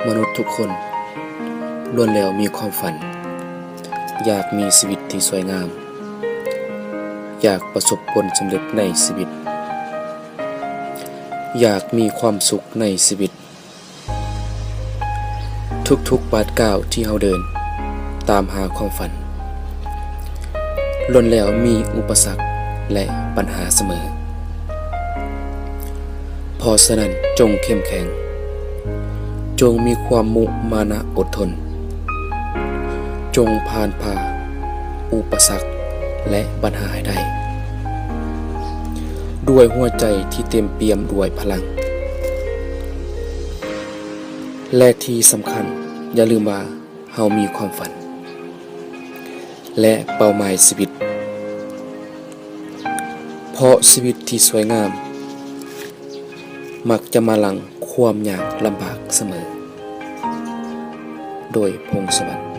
มนุษย์ทุกคนล้วนแล้วมีความฝันอยากมีชีวิตที่สวยงามอยากประสบผลสำเร็จในชีวิตอยากมีความสุขในชีวิตทุกๆบาทก้าวที่เราเดินตามหาความฝันล้วนแล้วมีอุปสรรคและปัญหาเสมอเพราะฉะนั้นจงเข้มแข็งจงมีความมุมานะอดทนจงผ่านอุปสรรคและปัญหาให้ได้ด้วยหัวใจที่เต็มเปี่ยมด้วยพลังและที่สำคัญอย่าลืมว่าเรามีความฝันและเป้าหมายชีวิตเพราะชีวิตที่สวยงามมักจะมาหลังความยากลำบากเสมอโดยพงศวรรค์